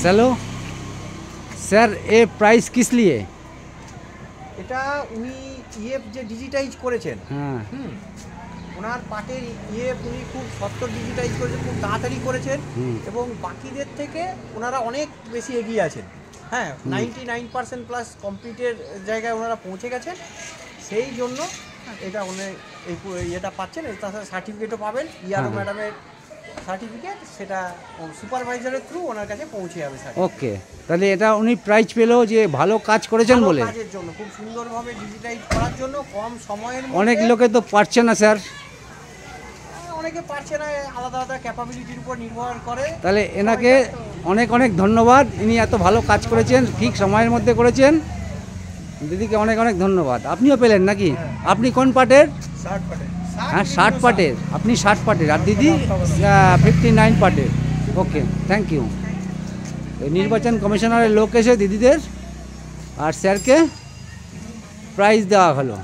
चलो सर, ये प्राइस किस लिए? এটা উনি ইএফ যে ডিজিটাইজ করেছেন, हाँ ওনার পাটের ইএফ উনি খুব সত্তর ডিজিটাইজ করেছেন, খুব তাড়াতাড়ি করেছেন এবং বাকিদের থেকে ওনারা অনেক বেশি এগিয়ে আছেন। হ্যাঁ, 99% প্লাস কমপ্লিটের জায়গায় ওনারা পৌঁছে গেছেন। সেই জন্য এটা উনি এই ইয়েটা পাচ্ছেন। তাছাড়া সার্টিফিকেটও পাবেন, ইয়ারও ম্যাডামের সার্টিফিকেট, সেটা সুপারভাইজারের থ্রু ওনার কাছে পৌঁছে যাবে। ওকে, তাহলে এটা উনি প্রাইজ পেলেও যে ভালো কাজ করেছেন বলে, কাজের জন্য, খুব সুন্দরভাবে ডিজিটাইজ করার জন্য কম সময়ের মধ্যে। অনেক লোকে তো পারছে না স্যার, অনেকে পারছে না, আলাদা আলাদা ক্যাপাবিলিটির উপর নির্ভর করে। তাহলে এনাকে অনেক অনেক ধন্যবাদ, ইনি এত ভালো কাজ করেছেন, ঠিক সময়ের মধ্যে করেছেন। দিদিকে অনেক অনেক ধন্যবাদ। আপনিও পেলেন নাকি? আপনি কোন পার্টের? 60 পাটের। হ্যাঁ 60 পার্টের, আপনি 60 পার্টের আর দিদি 59 পার্টের। ওকে, থ্যাংক ইউ। নির্বাচন কমিশনারের লোক এসে দিদিদের আর স্যারকে প্রাইজ দেওয়া হলো।